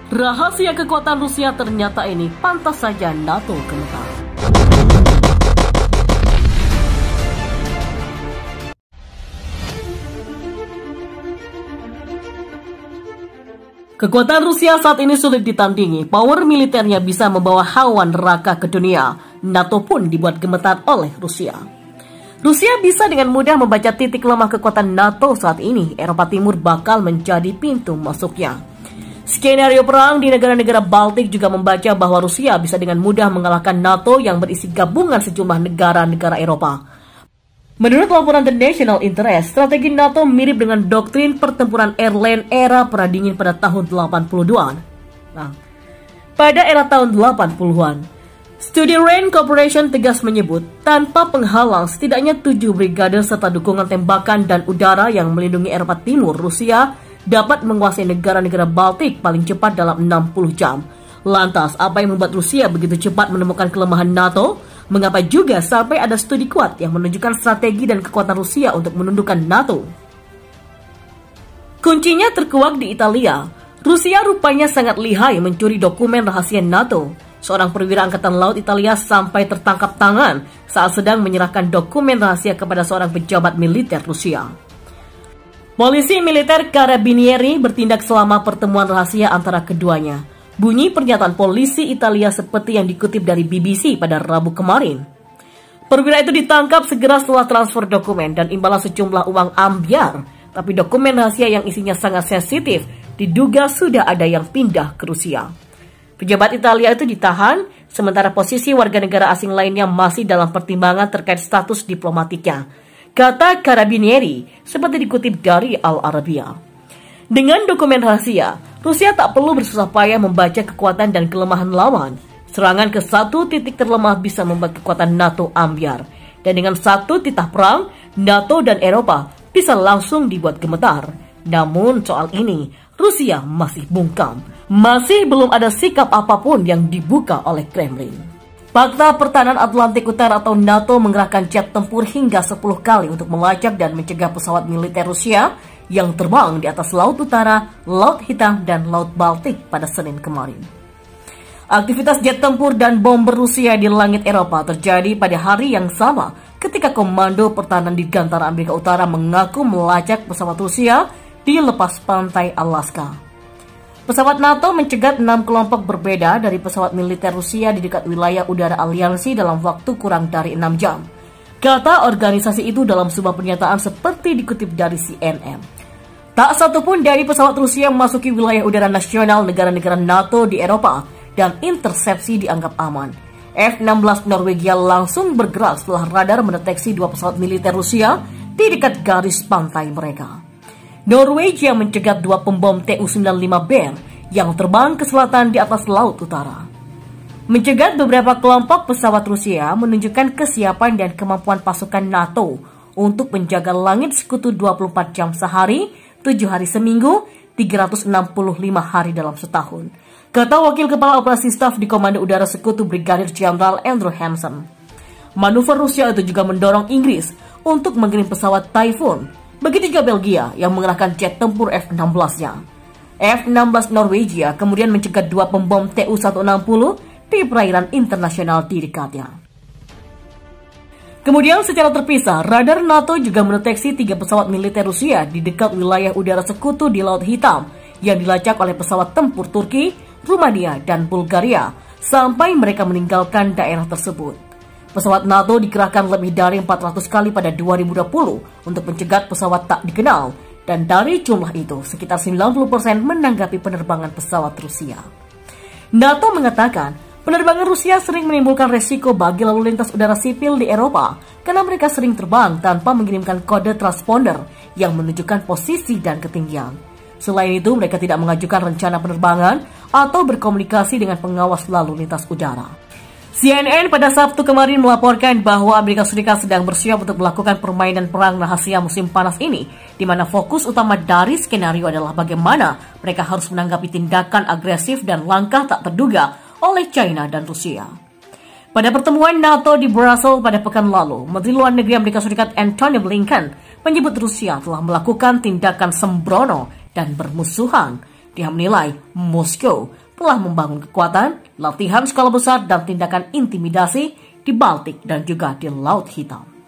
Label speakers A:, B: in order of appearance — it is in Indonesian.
A: Rahasia kekuatan Rusia ternyata ini pantas saja NATO gemetar. Kekuatan Rusia saat ini sulit ditandingi. Power militernya bisa membawa hawa neraka ke dunia. NATO pun dibuat gemetar oleh Rusia. Rusia bisa dengan mudah membaca titik lemah kekuatan NATO saat ini. Eropa Timur bakal menjadi pintu masuknya. Skenario perang di negara-negara Baltik juga membaca bahwa Rusia bisa dengan mudah mengalahkan NATO yang berisi gabungan sejumlah negara-negara Eropa. Menurut laporan The National Interest, strategi NATO mirip dengan doktrin pertempuran airline era Perang Dingin pada tahun 80-an. Pada era tahun 80-an, studi Rand Corporation tegas menyebut, tanpa penghalang setidaknya 7 brigade serta dukungan tembakan dan udara yang melindungi Eropa Timur, Rusia dapat menguasai negara-negara Baltik paling cepat dalam 60 jam. Lantas, apa yang membuat Rusia begitu cepat menemukan kelemahan NATO? Mengapa juga sampai ada studi kuat yang menunjukkan strategi dan kekuatan Rusia untuk menundukkan NATO? Kuncinya terkuak di Italia. Rusia rupanya sangat lihai mencuri dokumen rahasia NATO. Seorang perwira angkatan laut Italia sampai tertangkap tangan saat sedang menyerahkan dokumen rahasia kepada seorang pejabat militer Rusia. Polisi militer Carabinieri bertindak selama pertemuan rahasia antara keduanya. Bunyi pernyataan polisi Italia seperti yang dikutip dari BBC pada Rabu kemarin. Perwira itu ditangkap segera setelah transfer dokumen dan imbalan sejumlah uang ambyar. Tapi dokumen rahasia yang isinya sangat sensitif diduga sudah ada yang pindah ke Rusia. Pejabat Italia itu ditahan, sementara posisi warga negara asing lainnya masih dalam pertimbangan terkait status diplomatiknya. Kata Carabinieri, seperti dikutip dari Al Arabiya. Dengan dokumen rahasia, Rusia tak perlu bersusah payah membaca kekuatan dan kelemahan lawan. Serangan ke satu titik terlemah bisa membuat kekuatan NATO ambyar. Dan dengan satu titah perang, NATO dan Eropa bisa langsung dibuat gemetar. Namun soal ini, Rusia masih bungkam. Masih belum ada sikap apapun yang dibuka oleh Kremlin. Fakta Pertahanan Atlantik Utara atau NATO mengerahkan jet tempur hingga 10 kali untuk melacak dan mencegah pesawat militer Rusia yang terbang di atas Laut Utara, Laut Hitam, dan Laut Baltik pada Senin kemarin. Aktivitas jet tempur dan bomber Rusia di langit Eropa terjadi pada hari yang sama ketika Komando Pertahanan Dirgantara Amerika Utara mengaku melacak pesawat Rusia di lepas pantai Alaska. Pesawat NATO mencegat 6 kelompok berbeda dari pesawat militer Rusia di dekat wilayah udara aliansi dalam waktu kurang dari 6 jam. Kata organisasi itu dalam sebuah pernyataan seperti dikutip dari CNN. Tak satupun dari pesawat Rusia memasuki wilayah udara nasional negara-negara NATO di Eropa dan intersepsi dianggap aman. F-16 Norwegia langsung bergerak setelah radar mendeteksi 2 pesawat militer Rusia di dekat garis pantai mereka. Norwegia mencegat 2 pembom Tu-95 Bear yang terbang ke selatan di atas Laut Utara. Mencegat beberapa kelompok pesawat Rusia menunjukkan kesiapan dan kemampuan pasukan NATO untuk menjaga langit sekutu 24 jam sehari, 7 hari seminggu, 365 hari dalam setahun. Kata Wakil Kepala Operasi Staf di Komando Udara Sekutu Brigadir Jenderal Andrew Hansen. Manuver Rusia itu juga mendorong Inggris untuk mengirim pesawat Typhoon. Begitu juga Belgia yang mengerahkan jet tempur F-16-nya. F-16 Norwegia kemudian mencegat 2 pembom Tu-160 di perairan internasional di dekatnya. Kemudian secara terpisah, radar NATO juga mendeteksi 3 pesawat militer Rusia di dekat wilayah udara sekutu di Laut Hitam yang dilacak oleh pesawat tempur Turki, Rumania, dan Bulgaria sampai mereka meninggalkan daerah tersebut. Pesawat NATO dikerahkan lebih dari 400 kali pada 2020 untuk mencegat pesawat tak dikenal, dan dari jumlah itu, sekitar 90% menanggapi penerbangan pesawat Rusia. NATO mengatakan, penerbangan Rusia sering menimbulkan resiko bagi lalu lintas udara sipil di Eropa, karena mereka sering terbang tanpa mengirimkan kode transponder yang menunjukkan posisi dan ketinggian. Selain itu, mereka tidak mengajukan rencana penerbangan atau berkomunikasi dengan pengawas lalu lintas udara. CNN pada Sabtu kemarin melaporkan bahwa Amerika Serikat sedang bersiap untuk melakukan permainan perang rahasia musim panas ini, di mana fokus utama dari skenario adalah bagaimana mereka harus menanggapi tindakan agresif dan langkah tak terduga oleh China dan Rusia. Pada pertemuan NATO di Brussels pada pekan lalu, Menteri Luar Negeri Amerika Serikat Antony Blinken menyebut Rusia telah melakukan tindakan sembrono dan bermusuhan Dia menilai Moskow telah membangun kekuatan, latihan skala besar, dan tindakan intimidasi di Baltik dan juga di Laut Hitam.